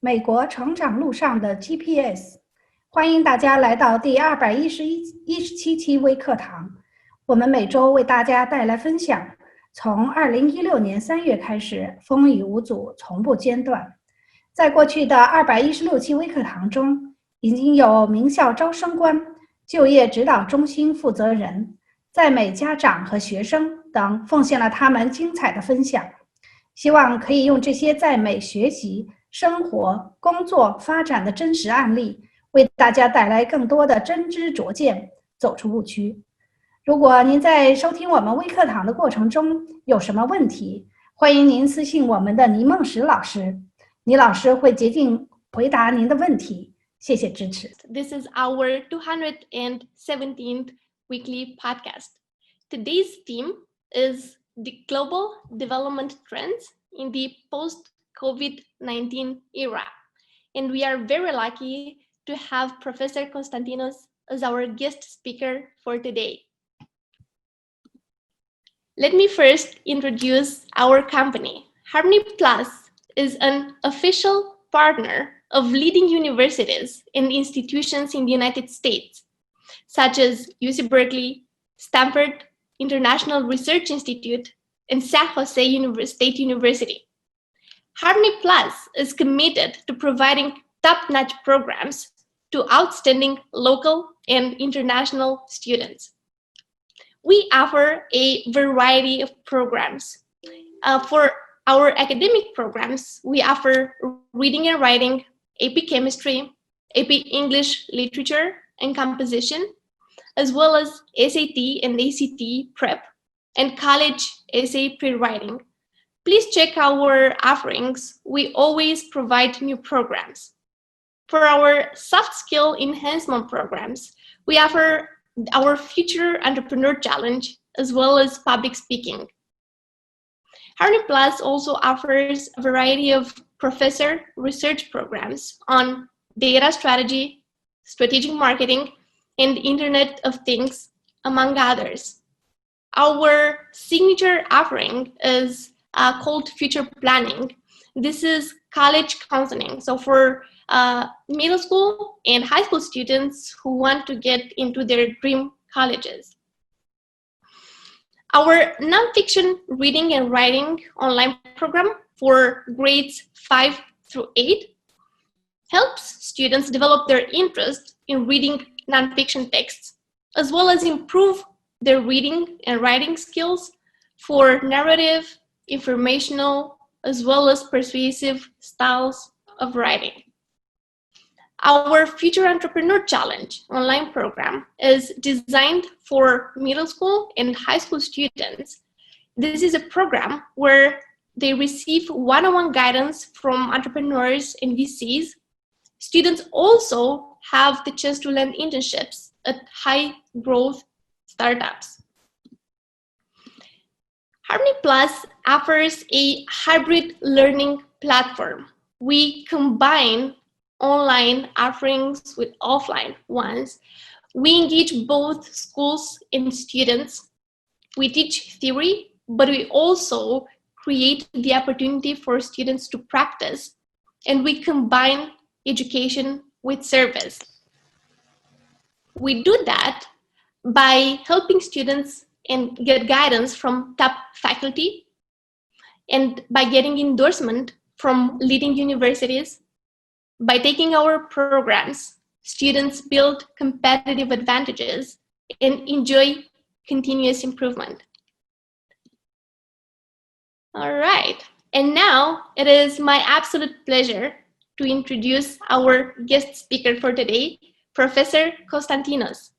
美国成长路上的 GPS。欢迎大家来到第217期微课堂。我们每周为大家带来分享，从2016年3月开始，风雨无阻，从不间断。在过去的216期微课堂中，已经有名校招生官、就业指导中心负责人、在美家长和学生等奉献了他们精彩的分享。希望可以用这些在美学习、生活、工作、发展的真实案例，为大家带来更多的真知灼见，走出误区。如果您在收听我们微课堂的过程中有什么问题，欢迎您私信我们的倪梦石老师，倪老师会竭尽回答您的问题。谢谢支持。This is our 217th weekly podcast. Today's theme is the global development trends in the post-COVID-19 era. And we are very lucky to have Professor Costantinos as our guest speaker for today. Let me first introduce our company. Harmony Plus is an official partner of leading universities and institutions in the United States, such as UC Berkeley, Stanford International Research Institute, and San Jose State University. Harmony Plus is committed to providing top-notch programs to outstanding local and international students. We offer a variety of programs. For our academic programs, we offer reading and writing, AP Chemistry, AP English Literature and Composition, as well as SAT and ACT Prep, and college essay pre-writing. Please check our offerings. We always provide new programs. For our soft skill enhancement programs, we offer our Future Entrepreneur Challenge, as well as public speaking. Harmony Plus also offers a variety of professor research programs on data strategy, strategic marketing, and Internet of Things, among others. Our signature offering is called Future Planning. This is college counseling. So for middle school and high school students who want to get into their dream colleges. Our nonfiction reading and writing online program for grades 5 through 8 helps students develop their interest in reading nonfiction texts, as well as improve their reading and writing skills for narrative, informational, as well as persuasive styles of writing. Our Future Entrepreneur Challenge online program is designed for middle school and high school students. This is a program where they receive one-on-one guidance from entrepreneurs and VCs. Students also have the chance to land internships at high-growth startups. Harmony Plus offers a hybrid learning platform. We combine online offerings with offline ones. We engage both schools and students. We teach theory, but we also create the opportunity for students to practice, and we combine education with service. We do that by helping students and get guidance from top faculty, and by getting endorsement from leading universities. By taking our programs, students build competitive advantages and enjoy continuous improvement. All right, and now it is my absolute pleasure to introduce our guest speaker for today, Professor Costantinos.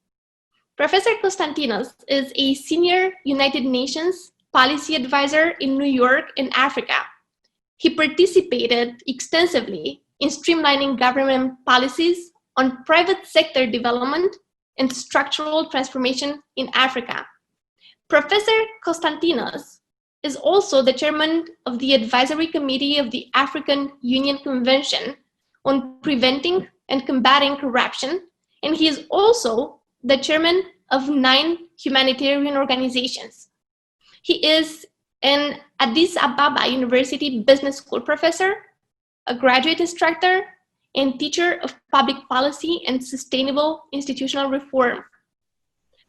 Professor Costantinos is a senior United Nations policy advisor in New York and Africa. He participated extensively in streamlining government policies on private sector development and structural transformation in Africa. Professor Costantinos is also the chairman of the advisory committee of the African Union Convention on Preventing and Combating Corruption, and he is also the chairman of 9 humanitarian organizations. He is an Addis Ababa University Business School professor, a graduate instructor, and teacher of public policy and sustainable institutional reform.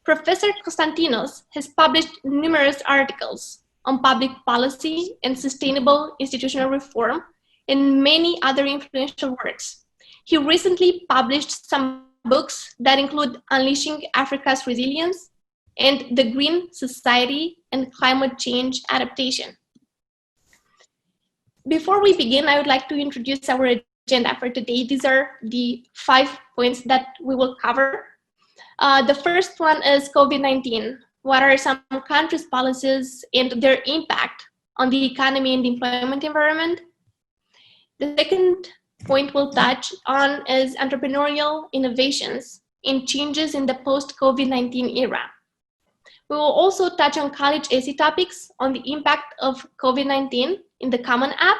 Professor Costantinos has published numerous articles on public policy and sustainable institutional reform and many other influential works. He recently published some books that include Unleashing Africa's Resilience and The Green Society and Climate Change Adaptation. Before we begin, I would like to introduce our agenda for today. These are the 5 points that we will cover. The first one is COVID-19. What are some countries' policies and their impact on the economy and the employment environment? The second point we'll touch on is entrepreneurial innovations and changes in the post-COVID-19 era. We will also touch on college essay topics on the impact of COVID-19 in the Common App.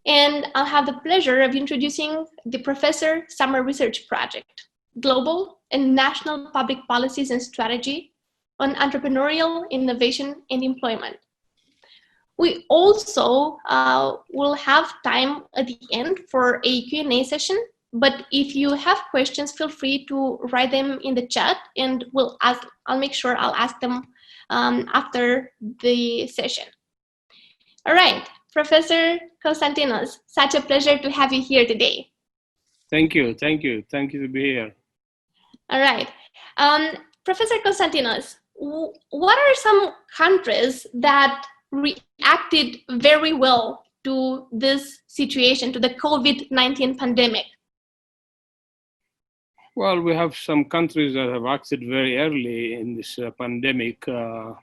And I'll have the pleasure of introducing the Professor Summer Research Project, Global and National Public Policies and Strategy on Entrepreneurial Innovation and Employment. We also will have time at the end for a Q&A session, but if you have questions, feel free to write them in the chat and I'll make sure I'll ask them after the session. All right, Professor Costantinos, such a pleasure to have you here today. Thank you to be here. All right, Professor Costantinos, what are some countries that reacted very well to this situation, to the COVID-19 pandemic? Well, we have some countries that have acted very early in this pandemic. As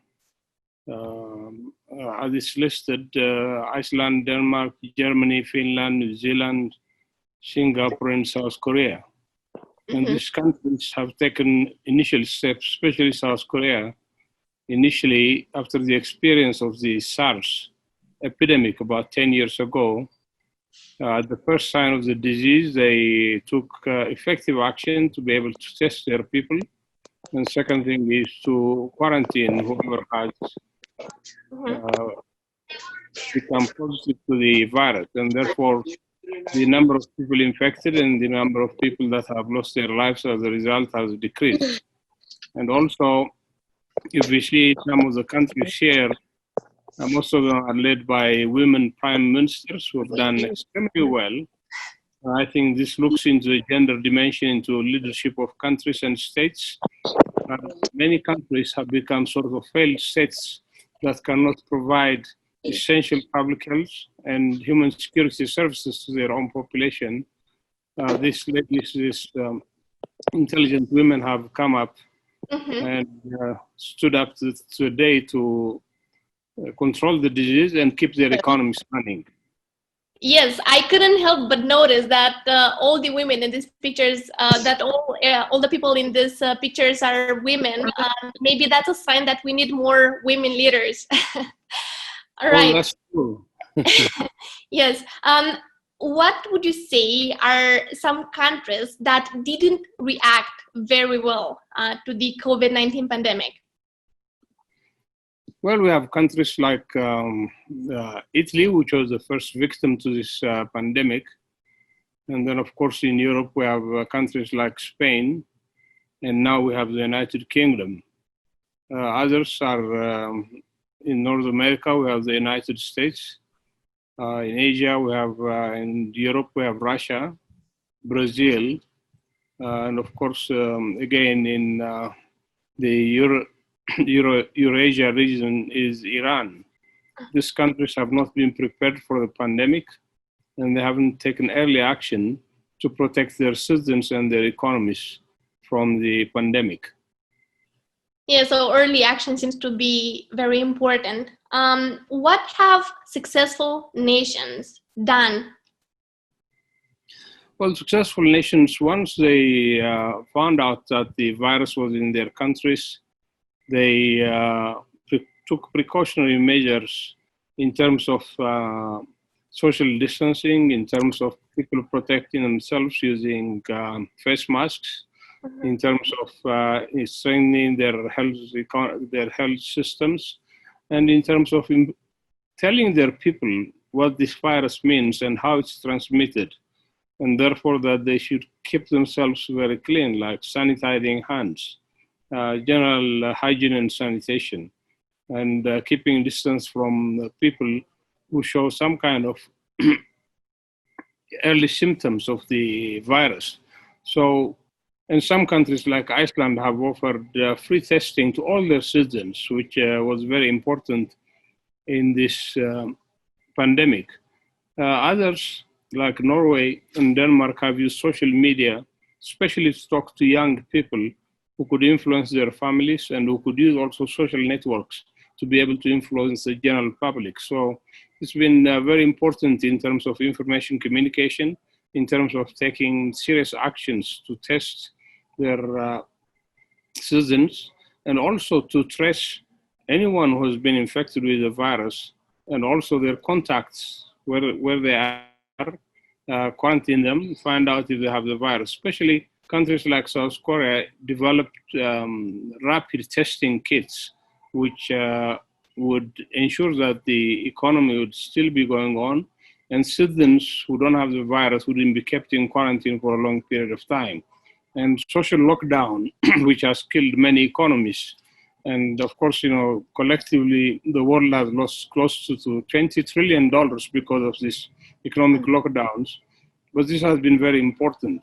is listed, Iceland, Denmark, Germany, Finland, New Zealand, Singapore, and South Korea. And these countries have taken initial steps, especially South Korea, initially after the experience of the SARS epidemic about 10 years ago. The first sign of the disease, they took effective action to be able to test their people. And second thing is to quarantine whoever has become positive to the virus. And therefore, the number of people infected and the number of people that have lost their lives as a result has decreased. And also, if we see some of the countries share, most of them are led by women prime ministers who have done extremely well. I think this looks into the gender dimension, into leadership of countries and states. Many countries have become sort of failed states that cannot provide essential public health and human security services to their own population. These intelligent women have come up and stood up today to control the disease and keep their economies running. Yes, I couldn't help but notice that all the women in these pictures, that all the people in these pictures are women. Maybe that's a sign that we need more women leaders. All right. Well, that's true. Yes. What would you say are some countries that didn't react very well to the COVID-19 pandemic? Well, we have countries like Italy, which was the first victim to this pandemic. And then, of course, in Europe, we have countries like Spain. And now we have the United Kingdom. Others are in North America, we have the United States. In Asia, we have, in Europe, we have Russia, Brazil. And of course, again, in the Eurasia region is Iran. These countries have not been prepared for the pandemic, and they haven't taken early action to protect their citizens and their economies from the pandemic. Yeah, so early action seems to be very important. What have successful nations done? Well, successful nations, once they found out that the virus was in their countries, they took precautionary measures in terms of social distancing, in terms of people protecting themselves using face masks, in terms of strengthening their health systems, and in terms of telling their people what this virus means and how it's transmitted, and therefore that they should keep themselves very clean, like sanitizing hands, general hygiene and sanitation, and keeping distance from people who show some kind of early symptoms of the virus. So in some countries like Iceland have offered free testing to all their citizens, which was very important in this pandemic. Others like Norway and Denmark have used social media, especially to talk to young people who could influence their families and who could use also social networks to be able to influence the general public. So it's been very important in terms of information communication, in terms of taking serious actions to test their citizens, and also to trace anyone who has been infected with the virus, and also their contacts, where they are, quarantine them, find out if they have the virus. Especially countries like South Korea developed rapid testing kits, which would ensure that the economy would still be going on, and citizens who don't have the virus wouldn't be kept in quarantine for a long period of time. And social lockdown, which has killed many economies. And of course, collectively, the world has lost close to $20 trillion because of these economic lockdowns. But this has been very important.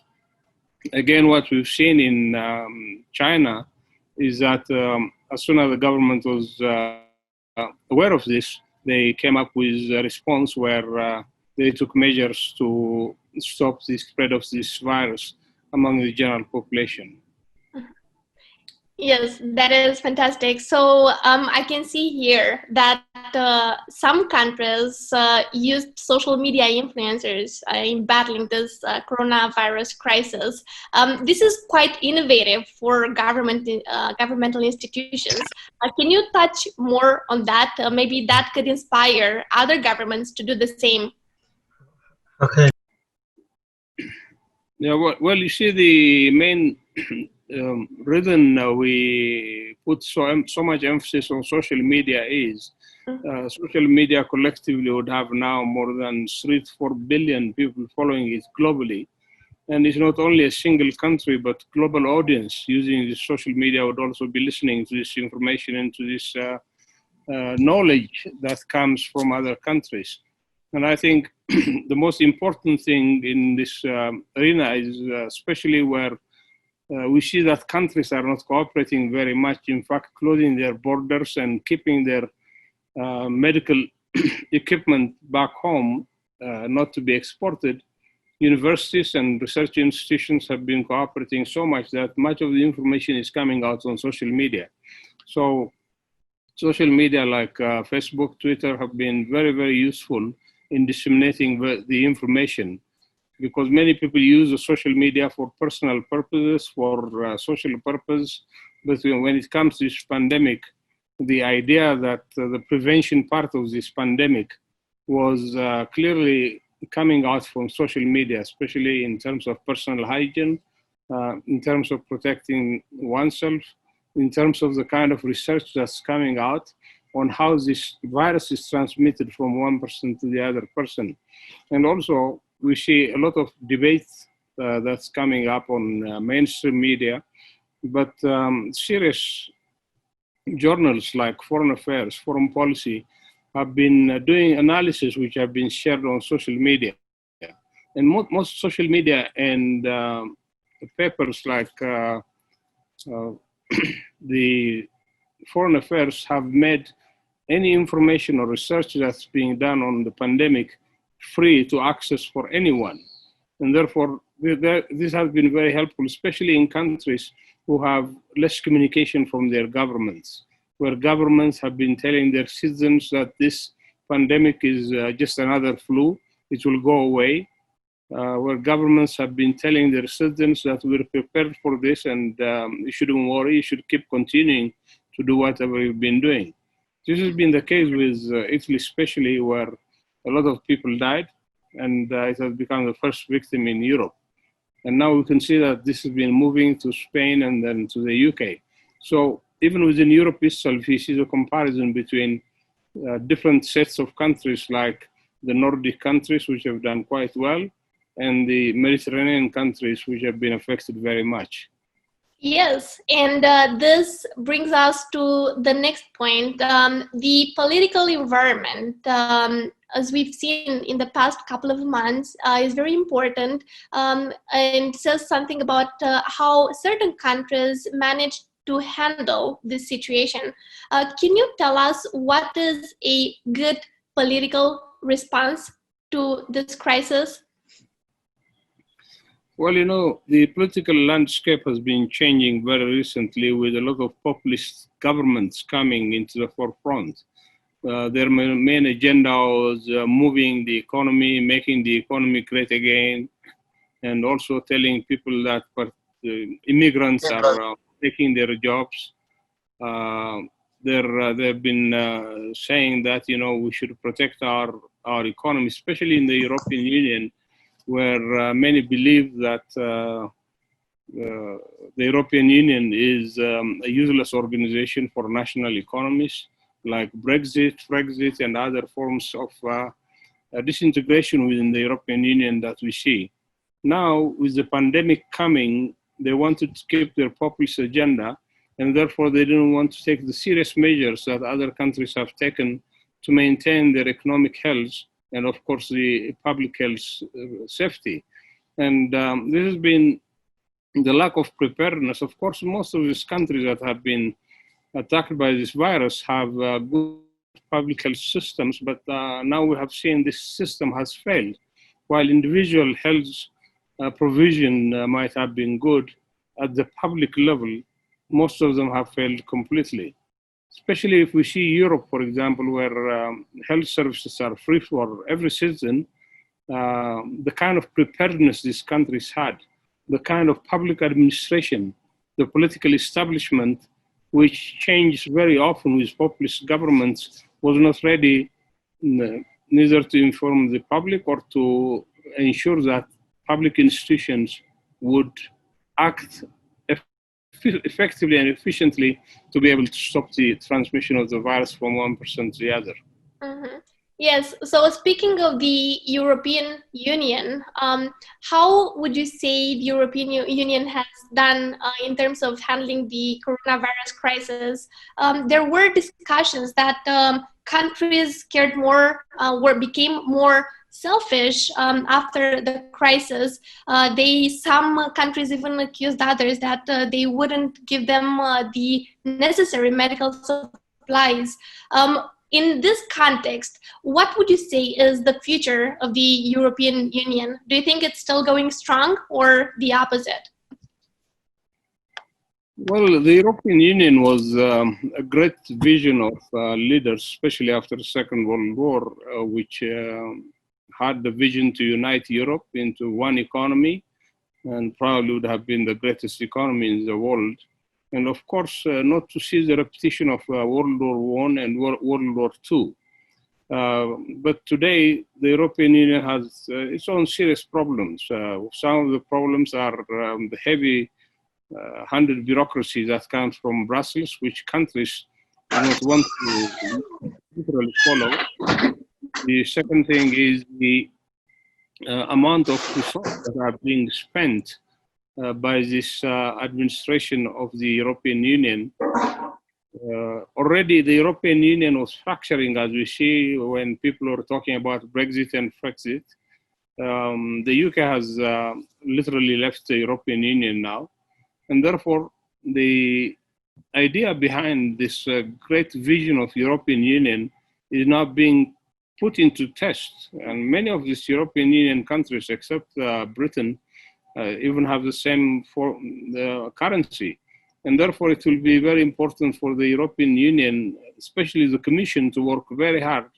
Again, what we've seen in China is that as soon as the government was aware of this, they came up with a response where they took measures to stop the spread of this virus among the general population. Yes, that is fantastic. So I can see here that some countries used social media influencers in battling this coronavirus crisis. This is quite innovative for governmental institutions. Can you touch more on that? Maybe that could inspire other governments to do the same. Okay. Yeah, well, you see, the main reason we put so much emphasis on social media is social media collectively would have now more than 3 to 4 billion people following it globally. And it's not only a single country, but global audience using this social media would also be listening to this information and to this knowledge that comes from other countries. And I think the most important thing in this arena is especially where we see that countries are not cooperating very much, in fact, closing their borders and keeping their medical equipment back home, not to be exported. Universities and research institutions have been cooperating so much that much of the information is coming out on social media. So social media like Facebook, Twitter have been very, very useful in disseminating the information, because many people use the social media for personal purposes, for social purpose. But when it comes to this pandemic, the idea that the prevention part of this pandemic was clearly coming out from social media, especially in terms of personal hygiene, in terms of protecting oneself, in terms of the kind of research that's coming out on how this virus is transmitted from one person to the other person. And also, we see a lot of debate that's coming up on mainstream media, but serious journals like Foreign Affairs, Foreign Policy have been doing analysis which have been shared on social media. And most social media and papers like the Foreign Affairs have made any information or research that's being done on the pandemic free to access for anyone. And therefore, this has been very helpful, especially in countries who have less communication from their governments, where governments have been telling their citizens that this pandemic is just another flu, it will go away, where governments have been telling their citizens that we're prepared for this and you shouldn't worry, you should keep continuing to do whatever you've been doing. This has been the case with Italy, especially, where a lot of people died, and it has become the first victim in Europe. And now we can see that this has been moving to Spain and then to the UK. So even within Europe itself, you see the comparison between different sets of countries like the Nordic countries, which have done quite well, and the Mediterranean countries, which have been affected very much. Yes, and this brings us to the next point. The political environment, as we've seen in the past couple of months, is very important, and says something about how certain countries manage to handle this situation. Can you tell us what is a good political response to this crisis? Well, you know, the political landscape has been changing very recently with a lot of populist governments coming into the forefront. Their main agenda was moving the economy, making the economy great again, and also telling people that immigrants are taking their jobs. They've been saying that, you know, we should protect our economy, especially in the European Union, where many believe that the European Union is a useless organization for national economies, like Brexit, and other forms of disintegration within the European Union that we see. Now, with the pandemic coming, they wanted to keep their populist agenda, and therefore they didn't want to take the serious measures that other countries have taken to maintain their economic health and, of course, the public health safety. And this has been the lack of preparedness. Of course, most of these countries that have been attacked by this virus have good public health systems, but now we have seen this system has failed. While individual health provision might have been good, at the public level, most of them have failed completely. Especially if we see Europe, for example, where health services are free for every citizen, the kind of preparedness these countries had, the kind of public administration, the political establishment, which changed very often with populist governments, was not ready neither to inform the public or to ensure that public institutions would act effectively and efficiently to be able to stop the transmission of the virus from one person to the other. Mm-hmm. Yes, so speaking of the European Union, how would you say the European Union has done in terms of handling the coronavirus crisis? There were discussions that countries cared more, became more selfish after the crisis. Some countries even accused others that they wouldn't give them the necessary medical supplies. In this context, what would you say is the future of the European Union? Do you think it's still going strong or the opposite? Well, the European Union was a great vision of leaders, especially after the Second World War, which had the vision to unite Europe into one economy, and probably would have been the greatest economy in the world. And of course, not to see the repetition of World War I and World War II. But today, the European Union has its own serious problems. Some of the problems are the heavy-handed bureaucracy that comes from Brussels, which countries do not want to literally follow. The second thing is the amount of resources that are being spent by this administration of the European Union. Already the European Union was fracturing, as we see when people are talking about Brexit and Frexit. The UK has literally left the European Union now. And therefore, the idea behind this great vision of European Union is now being put into test. And many of these European Union countries, except Britain, even have the same currency. And therefore, it will be very important for the European Union, especially the Commission, to work very hard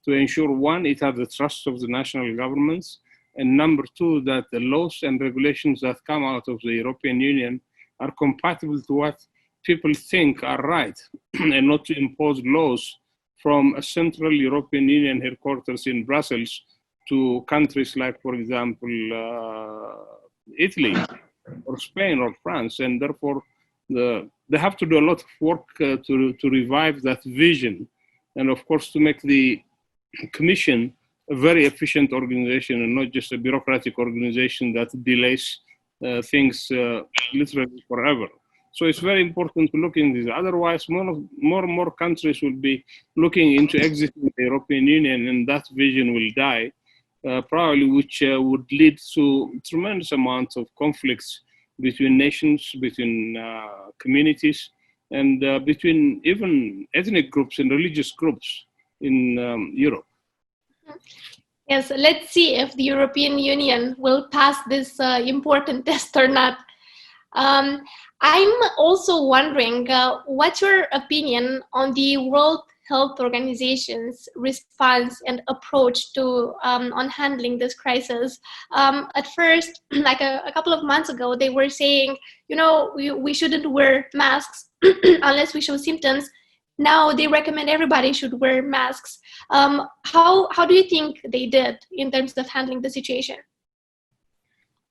to ensure, one, it has the trust of the national governments, and number two, that the laws and regulations that come out of the European Union are compatible to what people think are right, and not to impose laws from a central European Union headquarters in Brussels to countries like, for example, Italy or Spain or France. And therefore, they have to do a lot of work to revive that vision. And of course, to make the Commission a very efficient organization and not just a bureaucratic organization that delays things literally forever. So it's very important to look in this. Otherwise, more and more countries will be looking into exiting the European Union, and that vision will die, probably, which would lead to tremendous amounts of conflicts between nations, between communities, and between even ethnic groups and religious groups in Europe. Yes, let's see if the European Union will pass this important test or not. I'm also wondering, what's your opinion on the World Health Organization's response and approach to on handling this crisis? At first, like a couple of months ago, they were saying, you know, we shouldn't wear masks unless we show symptoms. Now they recommend everybody should wear masks. How do you think they did in terms of handling the situation?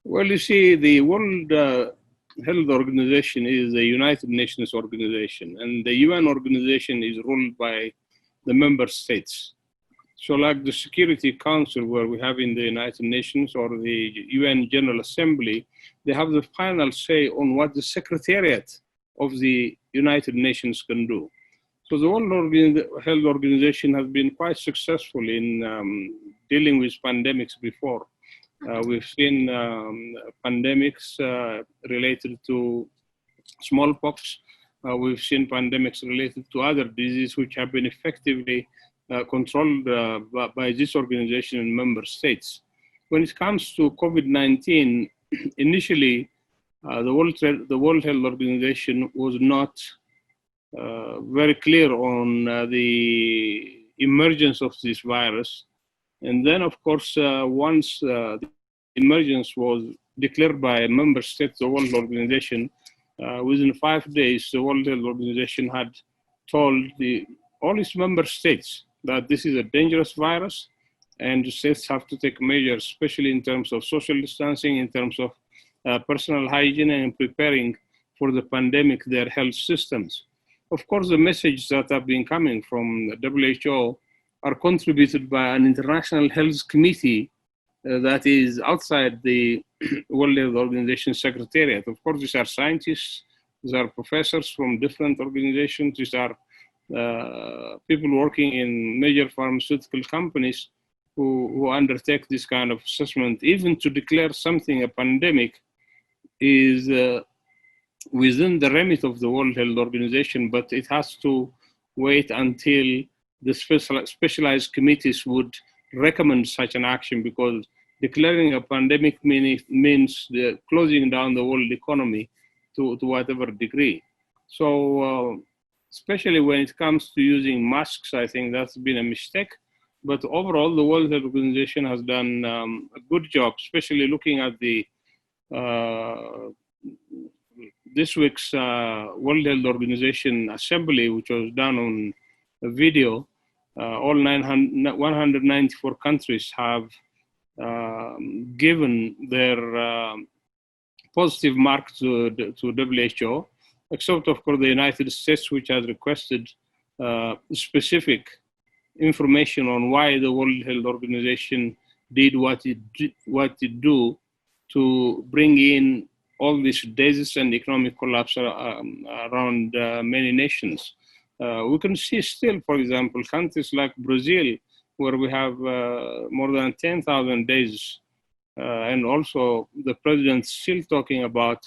Well, you see, the World Health Organization is a United Nations organization, and the UN organization is ruled by the member states. So like the Security Council, where we have in the United Nations, or the UN General Assembly, they have the final say on what the Secretariat of the United Nations can do. So the World Health Organization has been quite successful in dealing with pandemics before. We've seen pandemics related to smallpox. We've seen pandemics related to other diseases which have been effectively controlled by this organization and member states. When it comes to COVID-19, initially, the World Health Organization was not very clear on the emergence of this virus. And then, of course, once the emergence was declared by a member state, the World Organization, within 5 days, the World Health Organization had told all its member states that this is a dangerous virus, and the states have to take measures, especially in terms of social distancing, in terms of personal hygiene, and preparing for the pandemic, their health systems. Of course, the messages that have been coming from the WHO are contributed by an international health committee that is outside the World Health Organization Secretariat. Of course, these are scientists, these are professors from different organizations, these are people working in major pharmaceutical companies who undertake this kind of assessment. Even to declare something a pandemic is within the remit of the World Health Organization, but it has to wait until the specialized committees would recommend such an action, because declaring a pandemic means the closing down the world economy to whatever degree. So especially when it comes to using masks, I think that's been a mistake. But overall, the World Health Organization has done a good job, especially looking at the this week's World Health Organization Assembly, which was done on a video. All 194 countries have given their positive mark to WHO, except of course the United States, which has requested specific information on why the World Health Organization did what it do to bring in all these diseases and economic collapse around many nations. We can see still, for example, countries like Brazil, where we have more than 10,000 days, and also the president still talking about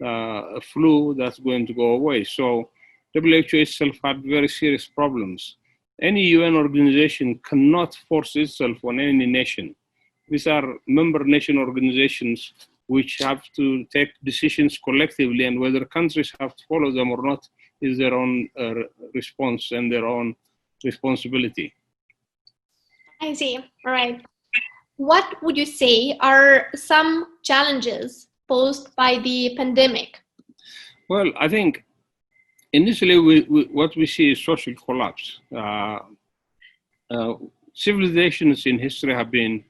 a flu that's going to go away. So WHO itself had very serious problems. Any UN organization cannot force itself on any nation. These are member nation organizations which have to take decisions collectively, and whether countries have to follow them or not is their own response and their own responsibility. I see. All right. What would you say are some challenges posed by the pandemic? Well, I think initially what we see is social collapse. Civilizations in history have been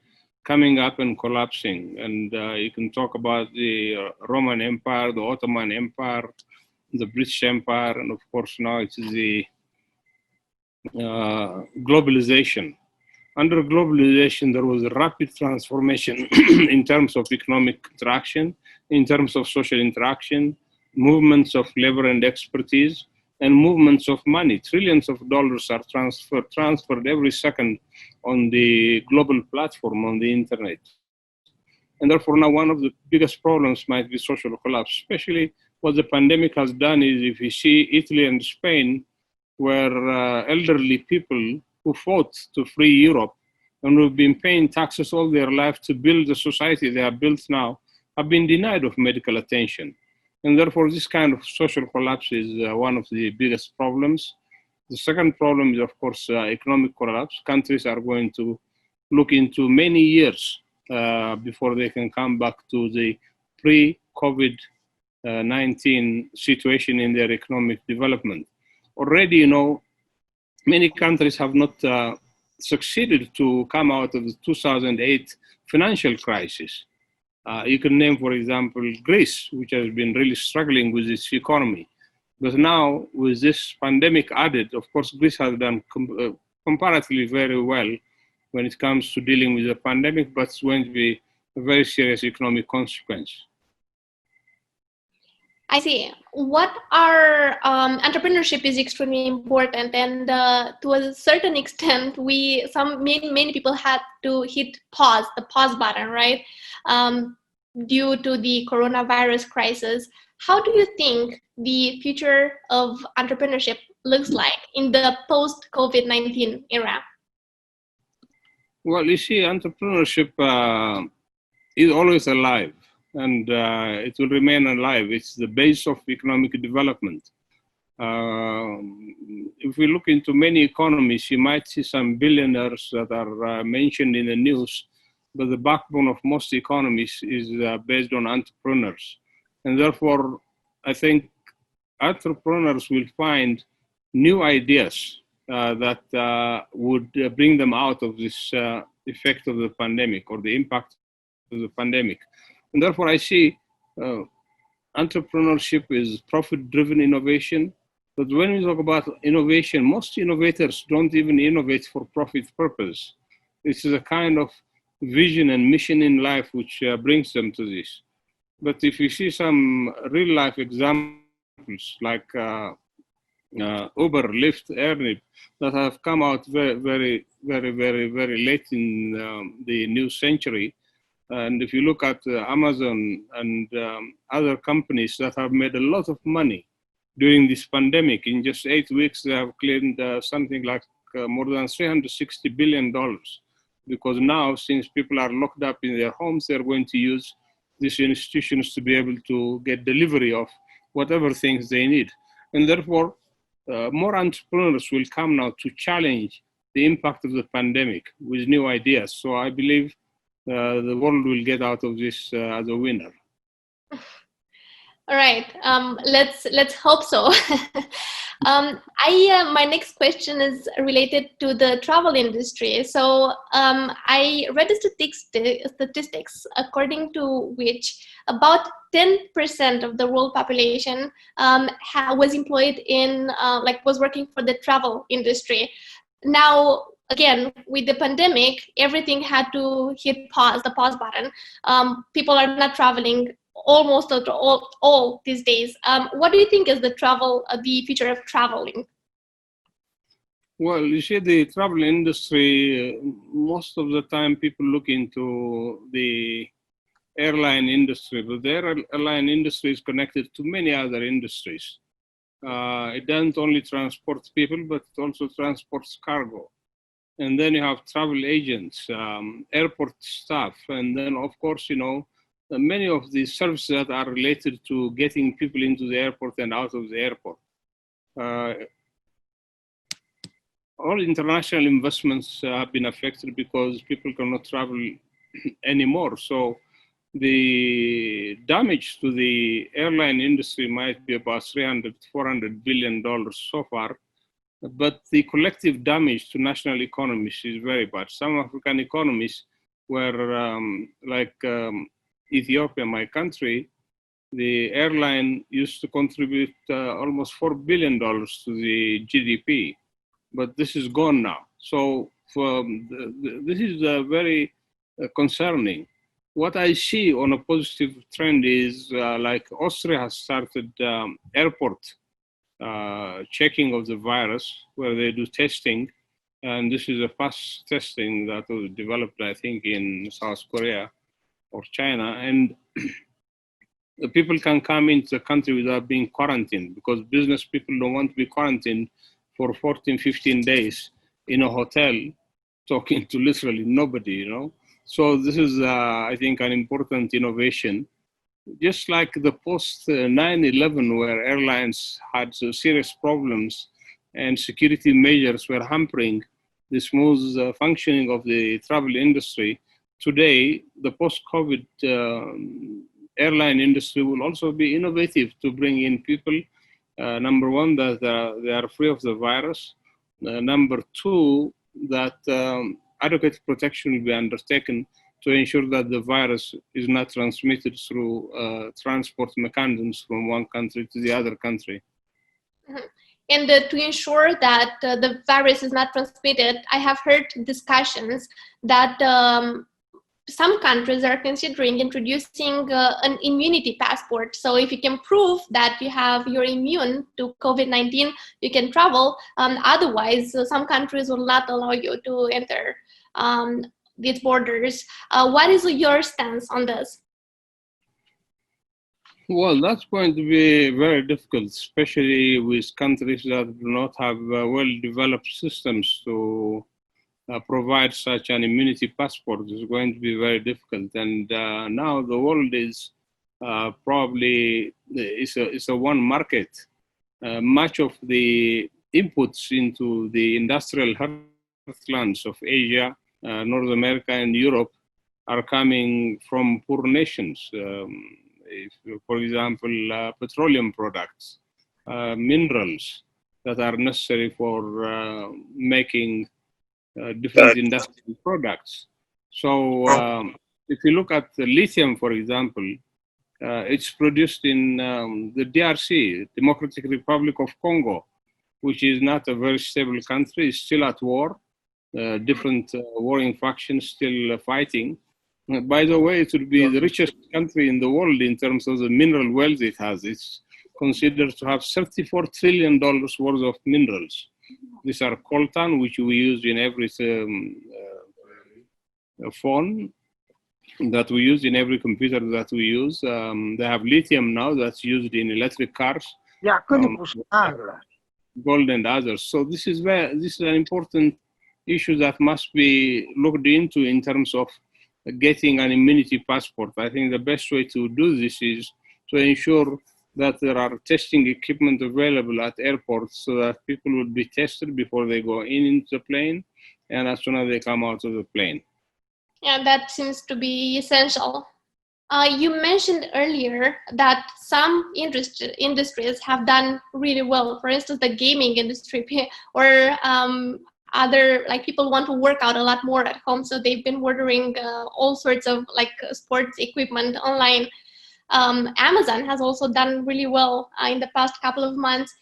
coming up and collapsing, and you can talk about the Roman Empire, the Ottoman Empire, the British Empire, and of course now it is the globalization. under globalization, there was a rapid transformation in terms of economic interaction, in terms of social interaction, movements of labor and expertise, and movements of money. Trillions of dollars are transferred every second on the global platform, on the internet. And therefore, now one of the biggest problems might be social collapse, especially what the pandemic has done is if you see Italy and Spain, where elderly people who fought to free Europe and who've been paying taxes all their life to build the society they have built now, have been denied of medical attention. And therefore, this kind of social collapse is one of the biggest problems. The second problem is, of course, economic collapse. Countries are going to look into many years before they can come back to the pre-COVID-19 situation in their economic development. Already, you know, many countries have not succeeded to come out of the 2008 financial crisis. You can name, for example, Greece, which has been really struggling with its economy. But now, with this pandemic added, of course, Greece has done comparatively very well when it comes to dealing with the pandemic, but it's going to be a very serious economic consequence. I see. What are entrepreneurship is extremely important, and to a certain extent, many people had to hit the pause button, right? Due to the coronavirus crisis. How do you think the future of entrepreneurship looks like in the post-COVID-19 era? Well, you see, entrepreneurship is always alive. And it will remain alive. It's the base of economic development. If we look into many economies, you might see some billionaires that are mentioned in the news, but the backbone of most economies is based on entrepreneurs. And therefore, I think entrepreneurs will find new ideas that would bring them out of this effect of the pandemic or the impact of the pandemic. And therefore, I see entrepreneurship is profit-driven innovation. But when we talk about innovation, most innovators don't even innovate for profit purpose. This is a kind of vision and mission in life which brings them to this. But if you see some real-life examples like Uber, Lyft, Airbnb, that have come out very late in the new century. And if you look at Amazon and other companies that have made a lot of money during this pandemic, in just 8 weeks, they have claimed something like more than $360 billion. Because now, since people are locked up in their homes, they're going to use these institutions to be able to get delivery of whatever things they need. And therefore, more entrepreneurs will come now to challenge the impact of the pandemic with new ideas. So I believe the world will get out of this as a winner. All right, let's hope so. My next question is related to the travel industry. So I read the statistics according to which about 10% of the world population was employed in, was working for the travel industry. Now, again, with the pandemic, everything had to hit the pause button. People are not traveling almost all these days. What do you think is the future of traveling? Well, you see, the travel industry, most of the time people look into the airline industry, but the airline industry is connected to many other industries. It doesn't only transport people, but it also transports cargo. And then you have travel agents, airport staff, and then, of course, you know, many of the services that are related to getting people into the airport and out of the airport. All international investments have been affected because people cannot travel anymore. So the damage to the airline industry might be about $400 billion so far. But the collective damage to national economies is very bad. Some African economies where, Ethiopia, my country, the airline used to contribute almost $4 billion to the GDP, but this is gone now. So this is very concerning. What I see on a positive trend is like Austria has started airport checking of the virus, where they do testing. And this is a fast testing that was developed, I think, in South Korea or China. And the people can come into the country without being quarantined, because business people don't want to be quarantined for 14, 15 days in a hotel, talking to literally nobody, you know. So this is, I think, an important innovation. Just like the post 9/11, where airlines had serious problems and security measures were hampering the smooth functioning of the travel industry, today the post-COVID airline industry will also be innovative to bring in people. Number one, that they are free of the virus. Number two, that adequate protection will be undertaken to ensure that the virus is not transmitted through transport mechanisms from one country to the other country. Mm-hmm. And to ensure that the virus is not transmitted, I have heard discussions that some countries are considering introducing an immunity passport. So if you can prove that you're immune to COVID-19, you can travel. Otherwise, some countries will not allow you to enter these borders. What is your stance on this? Well, that's going to be very difficult, especially with countries that do not have well-developed systems to provide such an immunity passport. Is going to be very difficult. And now the world is probably it's a one market. Much of the inputs into the industrial heartlands of Asia, North America, and Europe are coming from poor nations. For example, petroleum products, minerals that are necessary for making different industrial products. So if you look at the lithium, for example, it's produced in the DRC, Democratic Republic of Congo, which is not a very stable country. It's still at war. Different warring factions still fighting. By the way, it would be the richest country in the world in terms of the mineral wealth it has. It's considered to have $34 trillion worth of minerals. These are coltan, which we use in every phone that we use, in every computer that we use. They have lithium now that's used in electric cars, gold and others. So this is an important issue that must be looked into in terms of getting an immunity passport. I think the best way to do this is to ensure that there are testing equipment available at airports so that people will be tested before they go into the plane and as soon as they come out of the plane. Yeah, that seems to be essential. You mentioned earlier that some industries have done really well. For instance, the gaming industry, or other, like, people want to work out a lot more at home, so they've been ordering all sorts of sports equipment online. Amazon has also done really well in the past couple of months,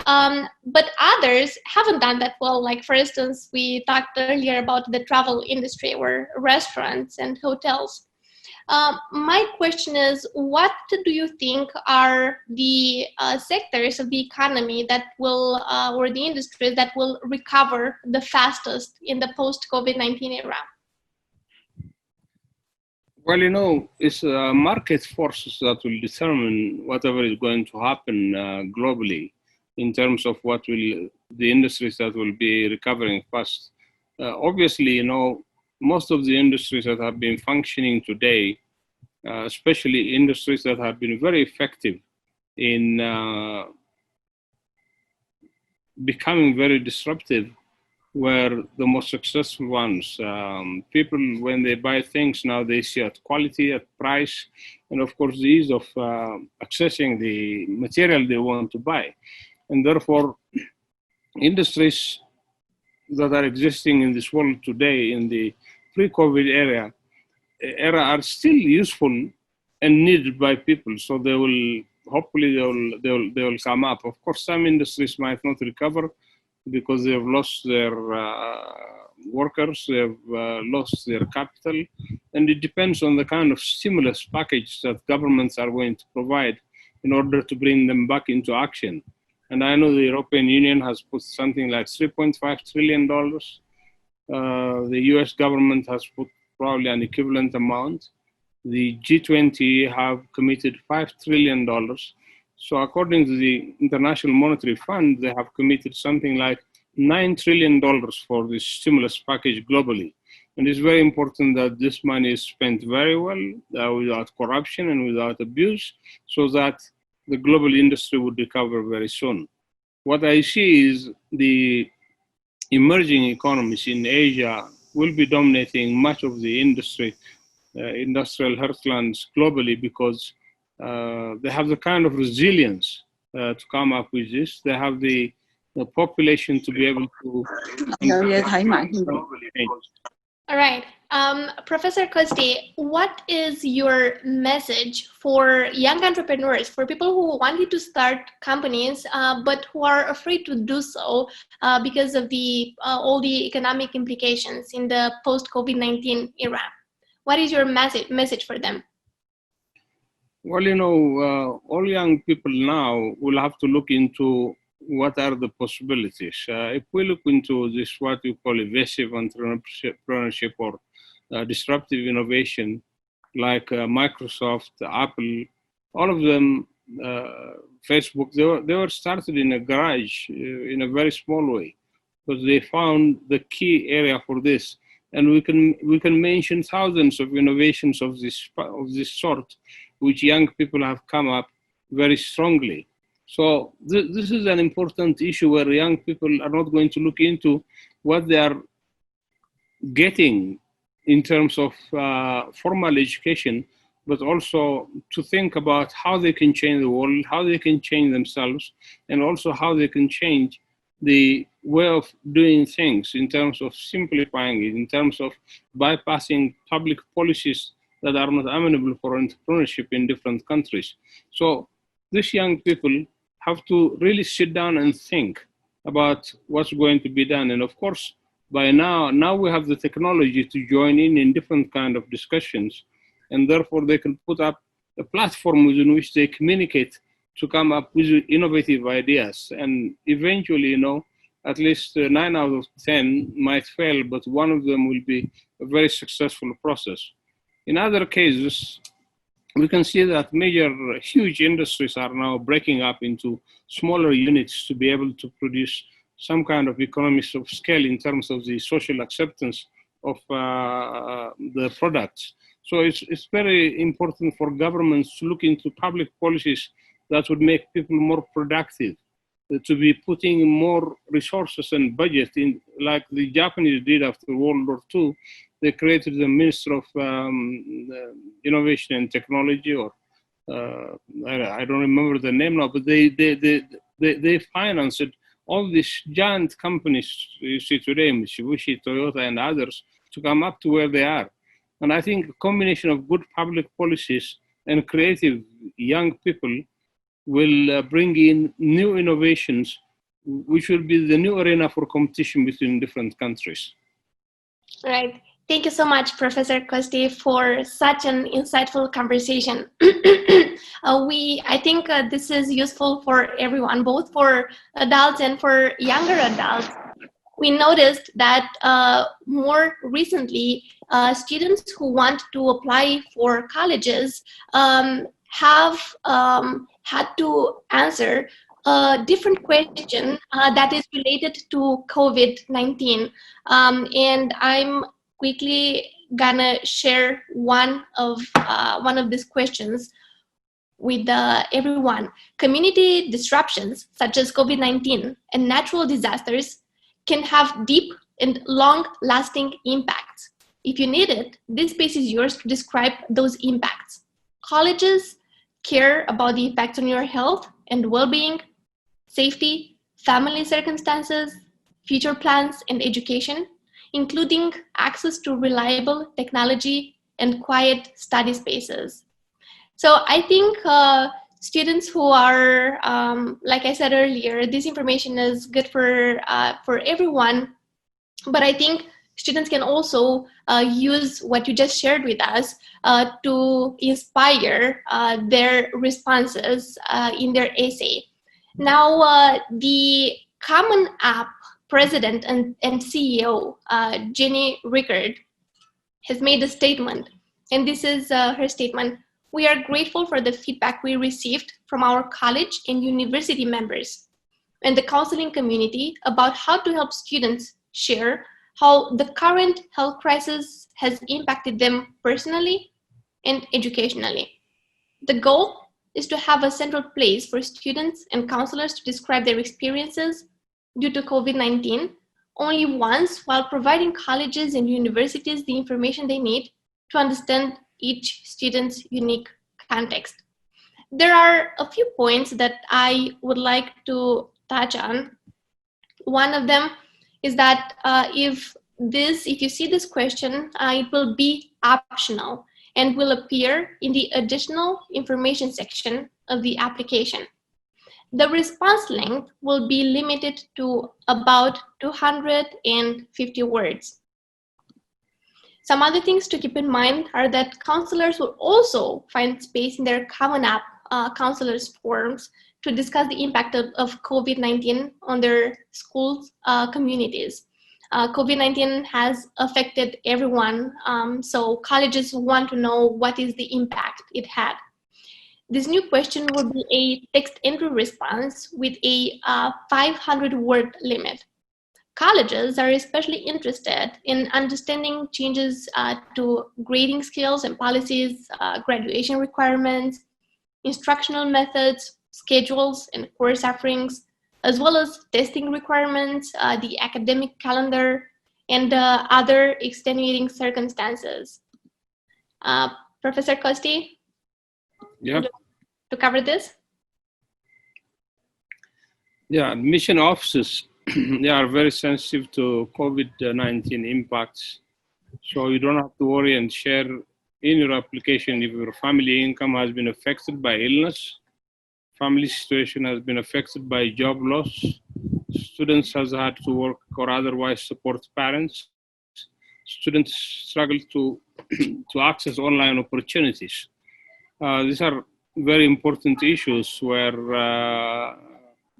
but others haven't done that well. Like, for instance, we talked earlier about the travel industry, or restaurants and hotels. My question is, what do you think are the sectors of the economy that will, or the industries that will recover the fastest in the post-COVID-19 era? Well, you know, it's market forces that will determine whatever is going to happen globally in terms of what will the industries that will be recovering fast. Obviously, you know, most of the industries that have been functioning today, especially industries that have been very effective in becoming very disruptive, were the most successful ones. People, when they buy things now, they see at quality, at price, and of course the ease of accessing the material they want to buy. And therefore, industries that are existing in this world today in the pre-COVID era are still useful and needed by people. So they will, hopefully they will come up. Of course, some industries might not recover because they have lost their workers, they have lost their capital, and it depends on the kind of stimulus package that governments are going to provide in order to bring them back into action. And I know the European Union has put something like $3.5 trillion. The US government has put probably an equivalent amount. The G20 have committed $5 trillion. So according to the International Monetary Fund, they have committed something like $9 trillion for this stimulus package globally. And it's very important that this money is spent very well, without corruption and without abuse, so that the global industry would recover very soon. What I see is the emerging economies in Asia will be dominating much of the industrial heartlands globally, because they have the kind of resilience to come up with this. They have the population to be able to. All right. Professor Costi, what is your message for young entrepreneurs, for people who wanted to start companies, but who are afraid to do so because of all the economic implications in the post-COVID-19 era? What is your message for them? Well, all young people now will have to look into what are the possibilities. If we look into this, what you call evasive entrepreneurship or disruptive innovation, like Microsoft, Apple, all of them, Facebook, they were started in a garage in a very small way, because they found the key area for this. And we can mention thousands of innovations of this sort, which young people have come up very strongly. So this is an important issue where young people are not going to look into what they are getting in terms of formal education, but also to think about how they can change the world, how they can change themselves, and also how they can change the way of doing things in terms of simplifying it, in terms of bypassing public policies that are not amenable for entrepreneurship in different countries. So these young people have to really sit down and think about what's going to be done. And of course, by now we have the technology to join in different kind of discussions, and therefore they can put up a platform within which they communicate to come up with innovative ideas. And eventually, at least 9 out of 10 might fail, but one of them will be a very successful process. In other cases, we can see that huge industries are now breaking up into smaller units to be able to produce some kind of economies of scale in terms of the social acceptance of the products. So it's very important for governments to look into public policies that would make people more productive, to be putting more resources and budget in, like the Japanese did after World War II. They created the Minister of Innovation and Technology, or I don't remember the name now, but they financed all these giant companies you see today, Mitsubishi, Toyota, and others, to come up to where they are. And I think a combination of good public policies and creative young people will bring in new innovations, which will be the new arena for competition between different countries. Right. Thank you so much, Professor Costi, for such an insightful conversation. I think this is useful for everyone, both for adults and for younger adults. We noticed that more recently, students who want to apply for colleges have had to answer a different question that is related to COVID-19. And I'm quickly gonna share one of these questions with everyone. Community disruptions such as COVID-19 and natural disasters can have deep and long-lasting impacts. If you need it, this space is yours to describe those impacts. Colleges care about the effects on your health and well-being, safety, family circumstances, future plans, and education, including access to reliable technology and quiet study spaces. So I think students who are, like I said earlier, this information is good for everyone, but I think students can also use what you just shared with us to inspire their responses in their essay. Now, the Common App president and CEO, Jenny Rickard, has made a statement, and this is her statement. We are grateful for the feedback we received from our college and university members and the counseling community about how to help students share how the current health crisis has impacted them personally and educationally. The goal is to have a central place for students and counselors to describe their experiences due to COVID-19 only once, while providing colleges and universities the information they need to understand each student's unique context. There are a few points that I would like to touch on. One of them is that if you see this question, it will be optional and will appear in the additional information section of the application. The response length will be limited to about 250 words. Some other things to keep in mind are that counselors will also find space in their Common App counselors forums to discuss the impact of COVID-19 on their schools' communities. COVID-19 has affected everyone, so colleges want to know what is the impact it had. This new question will be a text entry response with a 500-word limit. Colleges are especially interested in understanding changes to grading skills and policies, graduation requirements, instructional methods, schedules, and course offerings, as well as testing requirements, the academic calendar, and other extenuating circumstances. Professor Costi? Yeah. To cover this? Yeah, admission offices, they are very sensitive to COVID-19 impacts. So you don't have to worry and share in your application if your family income has been affected by illness, family situation has been affected by job loss, students has had to work or otherwise support parents, students struggle to access online opportunities. These are very important issues where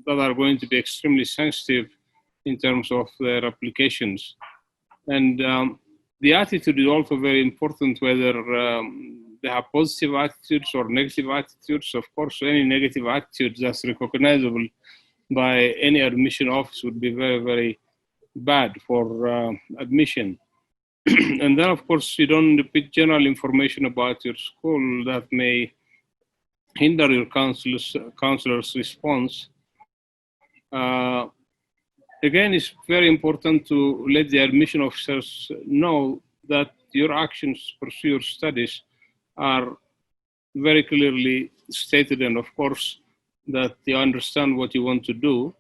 that are going to be extremely sensitive in terms of their applications. And the attitude is also very important, whether they have positive attitudes or negative attitudes. Of course, any negative attitude that's recognizable by any admission office would be very, very bad for admission. And then, of course, you don't repeat general information about your school that may hinder your counselor's response. Again, it's very important to let the admission officers know that your actions to pursue your studies are very clearly stated, and of course, that you understand what you want to do,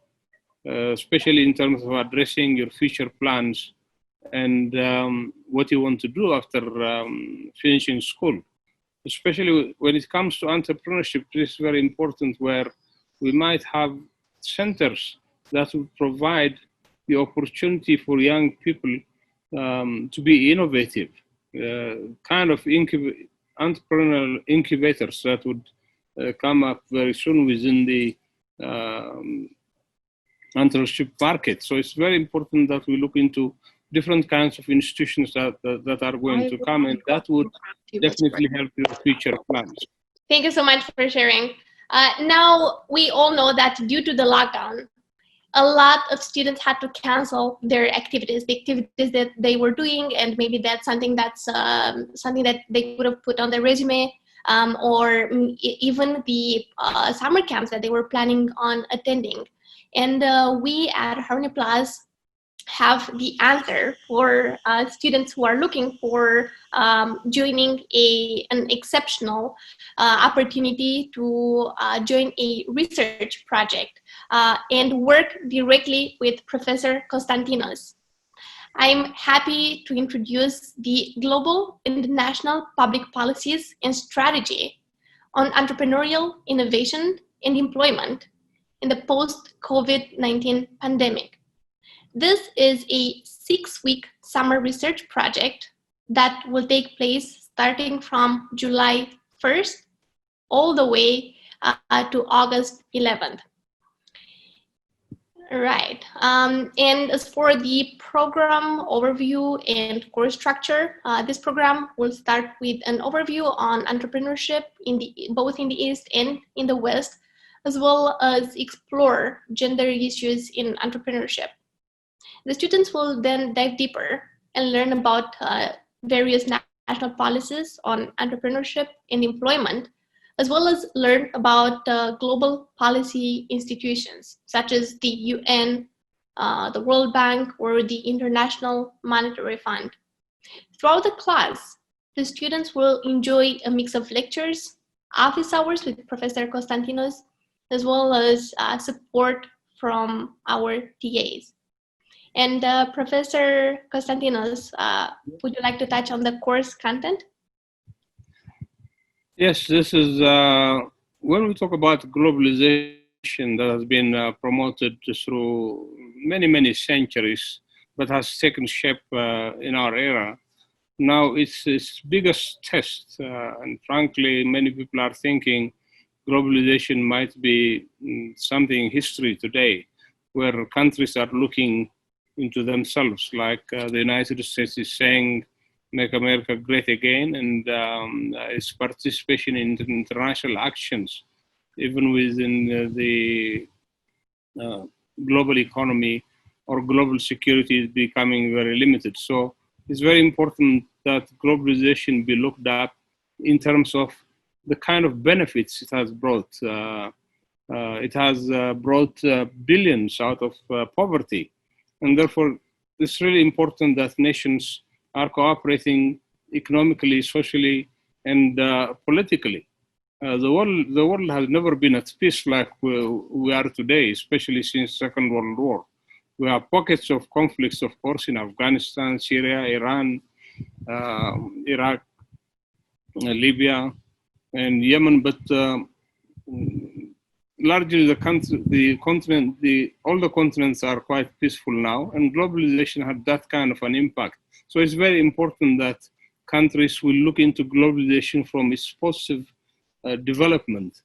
especially in terms of addressing your future plans and what you want to do after finishing school. Especially when it comes to entrepreneurship, this is very important, where we might have centers that will provide the opportunity for young people to be innovative, kind of entrepreneurial incubators that would come up very soon within the entrepreneurship market. So it's very important that we look into different kinds of institutions that are going to come, and that would definitely help your future plans. Thank you so much for sharing. Now, we all know that due to the lockdown, a lot of students had to cancel their activities, the activities that they were doing, and maybe that's something that's something that they would have put on their resume, or even the summer camps that they were planning on attending. And we at Harmony Plus have the answer for students who are looking for joining an exceptional opportunity to join a research project and work directly with Professor Costantinos. I'm happy to introduce the Global and National Public Policies and Strategy, on entrepreneurial innovation and employment in the post-COVID-19 pandemic. This is a 6-week summer research project that will take place starting from July 1st all the way to August 11th. Right. And as for the program overview and course structure, this program will start with an overview on entrepreneurship both in the East and in the West, as well as explore gender issues in entrepreneurship. The students will then dive deeper and learn about various national policies on entrepreneurship and employment, as well as learn about global policy institutions such as the UN, the World Bank, or the International Monetary Fund. Throughout the class, the students will enjoy a mix of lectures, office hours with Professor Costantinos, as well as support from our TAs. And Professor Costantinos, would you like to touch on the course content? Yes, this is when we talk about globalization that has been promoted through many centuries, but has taken shape in our era. Now it's its biggest test, and frankly, many people are thinking globalization might be something history today, where countries are looking into themselves, like the United States is saying, "Make America Great Again," and its participation in international actions, even within the global economy or global security, is becoming very limited. So it's very important that globalization be looked at in terms of the kind of benefits it has brought. It has brought billions out of poverty. And therefore, it's really important that nations are cooperating economically, socially, and politically. The world has never been at peace like we are today, especially since Second World War. We have pockets of conflicts, of course, in Afghanistan, Syria, Iran, Iraq, Libya, and Yemen, but largely all the continents are quite peaceful now, and globalization had that kind of an impact. So it's very important that countries will look into globalization from its positive development.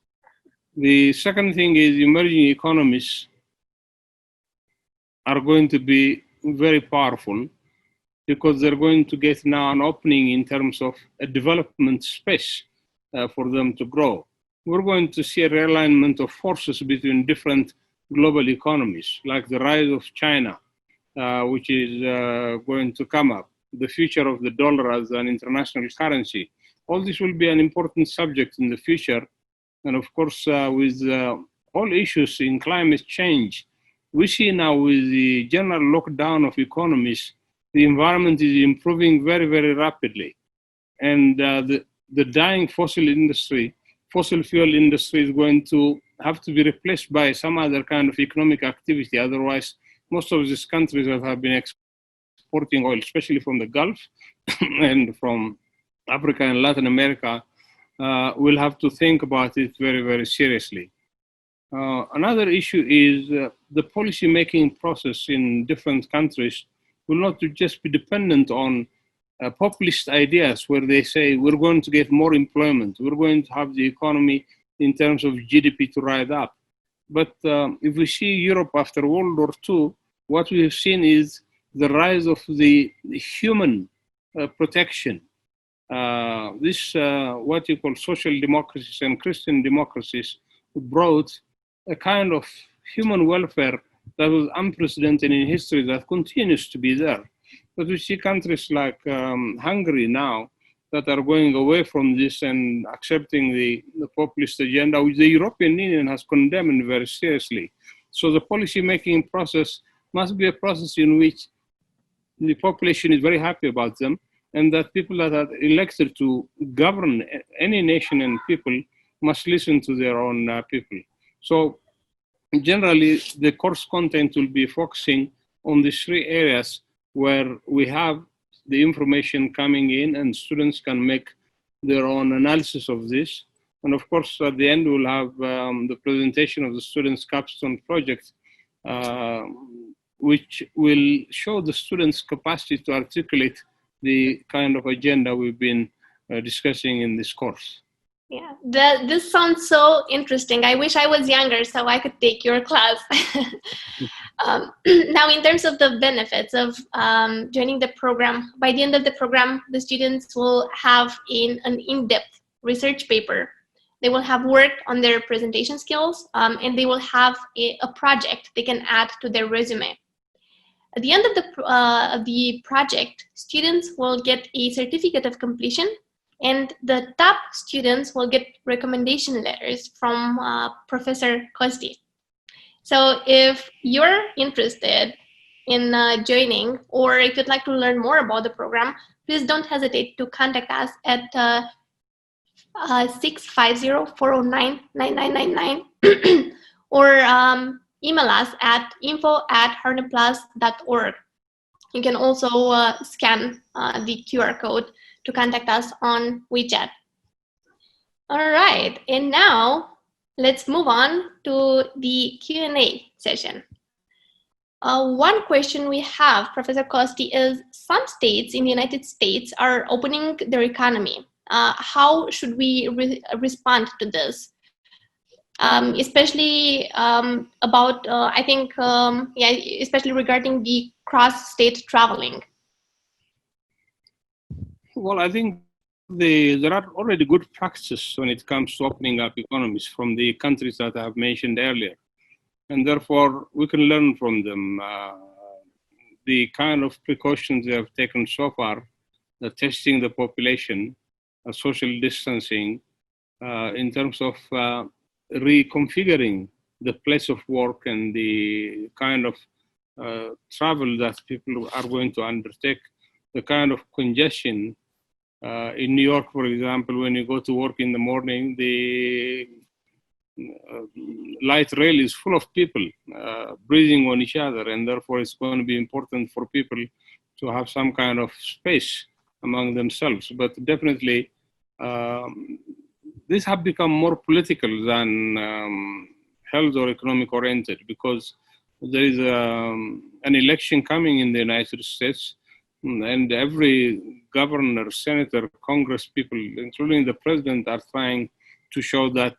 The second thing is emerging economies are going to be very powerful because they're going to get now an opening in terms of a development space for them to grow. We're going to see a realignment of forces between different global economies, like the rise of China, which is going to come up, the future of the dollar as an international currency. All this will be an important subject in the future. And of course, with all issues in climate change, we see now with the general lockdown of economies, the environment is improving very rapidly. And the dying fossil fuel industry is going to have to be replaced by some other kind of economic activity. Otherwise, most of these countries that have been exporting oil, especially from the Gulf and from Africa and Latin America, will have to think about it very seriously. Another issue is the policy-making process in different countries will not just be dependent on populist ideas where they say we're going to get more employment, we're going to have the economy in terms of GDP to rise up. But if we see Europe after World War II, what we have seen is the rise of the human protection. This, what you call social democracies and Christian democracies, brought a kind of human welfare that was unprecedented in history that continues to be there. But we see countries like Hungary now that are going away from this and accepting the populist agenda, which the European Union has condemned very seriously. So the policy-making process must be a process in which the population is very happy about them, and that people that are elected to govern any nation and people must listen to their own people. So generally, the course content will be focusing on these three areas where we have the information coming in and students can make their own analysis of this. And of course, at the end, we'll have the presentation of the students' capstone project, which will show the students' capacity to articulate the kind of agenda we've been discussing in this course. Yeah, this sounds so interesting. I wish I was younger so I could take your class. Now, in terms of the benefits of joining the program, by the end of the program, the students will have an in-depth research paper. They will have worked on their presentation skills, and they will have a project they can add to their resume. At the end of the project, students will get a certificate of completion, and the top students will get recommendation letters from Professor Costi. So if you're interested in joining, or if you'd like to learn more about the program, please don't hesitate to contact us at 650-409-9999 or email us at info@harneyplus.org. You can also scan the QR code to contact us on WeChat. All right, and now let's move on to the Q&A session. One question we have, Professor Costi, is some states in the United States are opening their economy. How should we respond to this? Especially about, I think, especially regarding the cross-state traveling. Well, I think there are already good practices when it comes to opening up economies from the countries that I have mentioned earlier. And therefore, we can learn from them. The kind of precautions they have taken so far, the testing the population, social distancing, in terms of reconfiguring the place of work and the kind of travel that people are going to undertake, the kind of congestion. In New York, for example, when you go to work in the morning, the light rail is full of people breathing on each other, and therefore it's going to be important for people to have some kind of space among themselves. But definitely, these have become more political than health or economic oriented, because there is an election coming in the United States, and every governor, senator, congress people, including the president, are trying to show that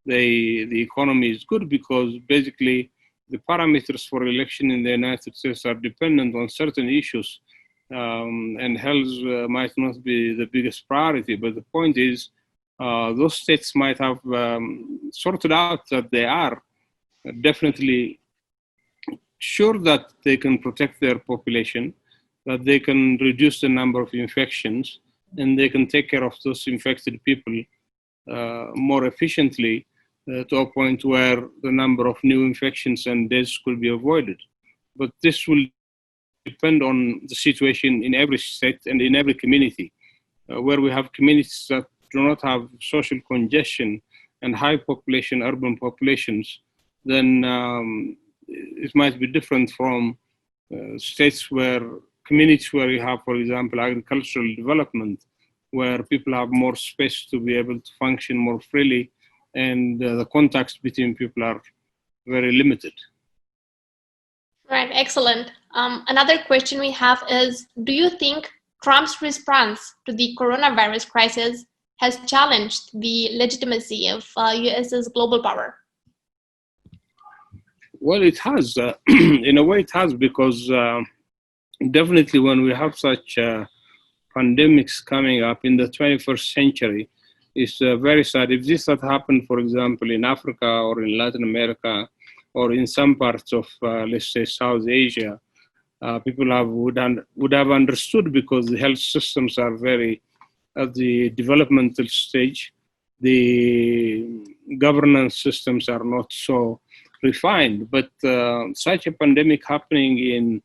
the economy is good, because basically the parameters for election in the United States are dependent on certain issues, and health might not be the biggest priority. But the point is, those states might have sorted out that they are definitely sure that they can protect their population, that they can reduce the number of infections, and they can take care of those infected people more efficiently to a point where the number of new infections and deaths could be avoided. But this will depend on the situation in every state and in every community. Where we have communities that do not have social congestion and high population, urban populations, then it might be different from states communities where you have, for example, agricultural development, where people have more space to be able to function more freely, and the contacts between people are very limited. Right, excellent. Another question we have is, do you think Trump's response to the coronavirus crisis has challenged the legitimacy of US's global power? Well, it has. In a way, it has, because definitely when we have such pandemics coming up in the 21st century, it's very sad. If this had happened, for example, in Africa or in Latin America or in some parts of, let's say, South Asia, people would have understood, because the health systems are very at the developmental stage. The governance systems are not so refined. But such a pandemic happening in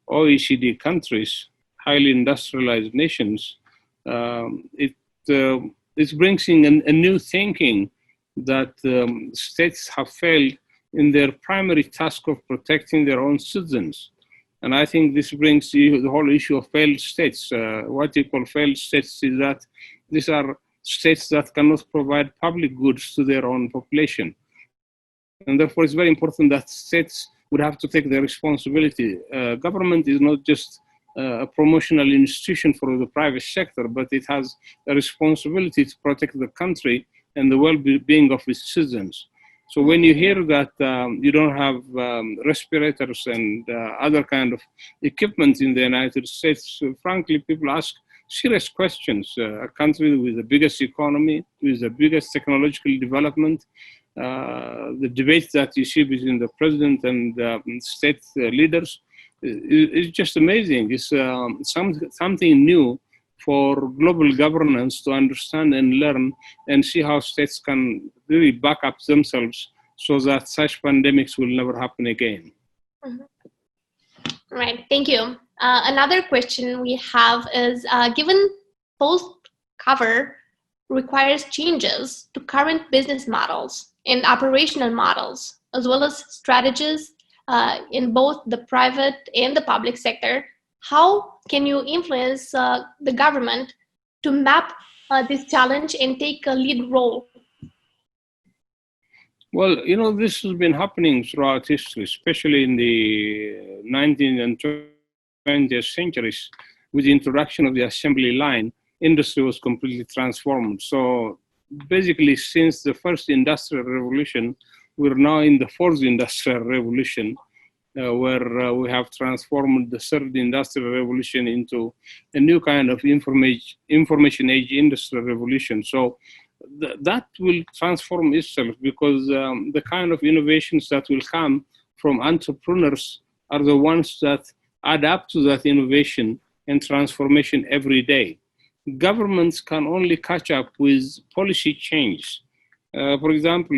OECD countries, highly industrialized nations, it brings in a new thinking that states have failed in their primary task of protecting their own citizens. And I think this brings the whole issue of failed states. What you call failed states is that these are states that cannot provide public goods to their own population. And therefore, it's very important that states would have to take their responsibility. Government is not just a promotional institution for the private sector, but it has a responsibility to protect the country and the well-being of its citizens. So when you hear that you don't have respirators and other kind of equipment in the United States, frankly, people ask serious questions. A country with the biggest economy, with the biggest technological development, the debate that you see between the president and state leaders is just amazing. It's something new for global governance to understand and learn and see how states can really back up themselves so that such pandemics will never happen again. Mm-hmm. Right, thank you. Another question we have is, given post-COVID requires changes to current business models and operational models, as well as strategies in both the private and the public sector, how can you influence the government to map this challenge and take a lead role? Well, you know, this has been happening throughout history, especially in the 19th and 20th centuries. With the introduction of the assembly line, industry was completely transformed. So basically, since the first industrial revolution, we're now in the fourth industrial revolution, where we have transformed the third industrial revolution into a new kind of information age industrial revolution. So that will transform itself, because the kind of innovations that will come from entrepreneurs are the ones that add up to that innovation and transformation every day. Governments can only catch up with policy change. For example,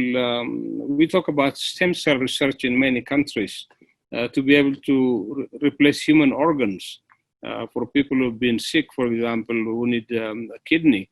we talk about stem cell research in many countries to be able to replace human organs for people who've been sick, for example, who need a kidney.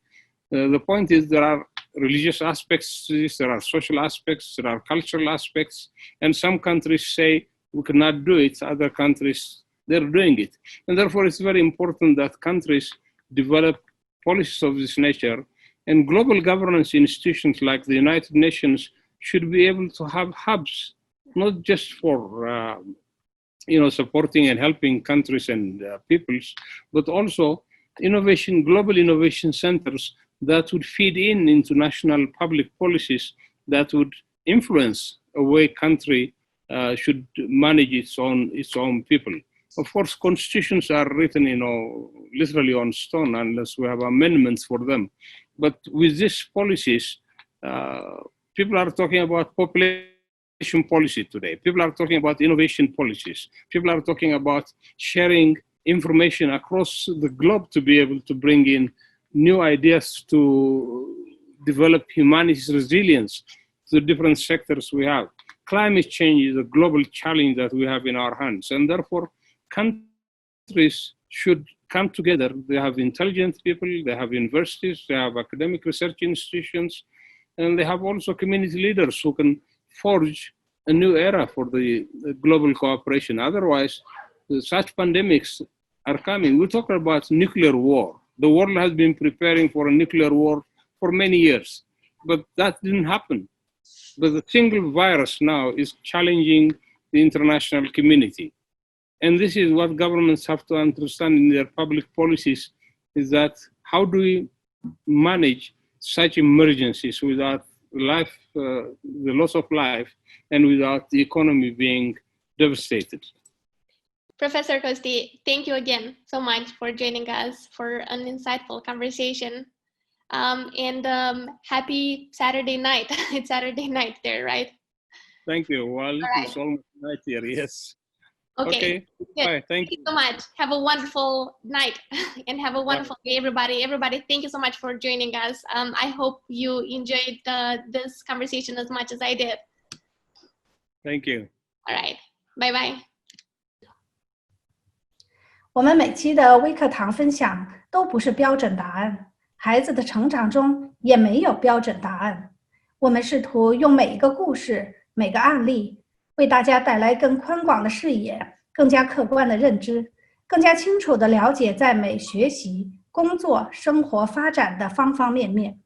The point is, there are religious aspects to this, there are social aspects, there are cultural aspects, and some countries say we cannot do it, other countries, they're doing it. And therefore, it's very important that countries develop policies of this nature, and global governance institutions like the United Nations should be able to have hubs, not just for supporting and helping countries and peoples, but also global innovation centers that would feed into national public policies that would influence a way country should manage its own people. Of course, constitutions are written, literally on stone unless we have amendments for them. But with these policies, people are talking about population policy today. People are talking about innovation policies. People are talking about sharing information across the globe to be able to bring in new ideas to develop humanity's resilience to the different sectors we have. Climate change is a global challenge that we have in our hands, and therefore countries should come together. They have intelligent people, they have universities, they have academic research institutions, and they have also community leaders who can forge a new era for the global cooperation. Otherwise, such pandemics are coming. We talk about nuclear war. The world has been preparing for a nuclear war for many years, but that didn't happen. But the single virus now is challenging the international community. And this is what governments have to understand in their public policies, is that how do we manage such emergencies without the loss of life, and without the economy being devastated. Professor Costi, thank you again so much for joining us for an insightful conversation. Happy Saturday night. It's Saturday night there, right? Thank you. Well, right. It's almost night here, yes. Okay. Bye. Thank you so much. Have a wonderful night and have a wonderful day, everybody. Everybody, thank you so much for joining us. I hope you enjoyed this conversation as much as I did. Thank you. All right. Bye-bye. 我们每期的微课堂分享都不是标准答案，孩子的成长中也没有标准答案。我们试图用每一个故事、每个案例，为大家带来更宽广的视野、更加客观的认知、更加清楚地了解在美学习、工作、生活发展的方方面面。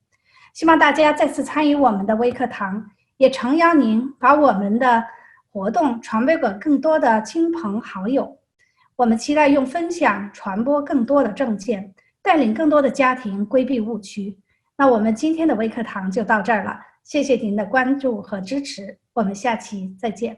希望大家再次参与我们的微课堂，也诚邀您把我们的活动传播给更多的亲朋好友。我们期待用分享传播更多的正见，带领更多的家庭规避误区。那我们今天的微课堂就到这儿了，谢谢您的关注和支持，我们下期再见。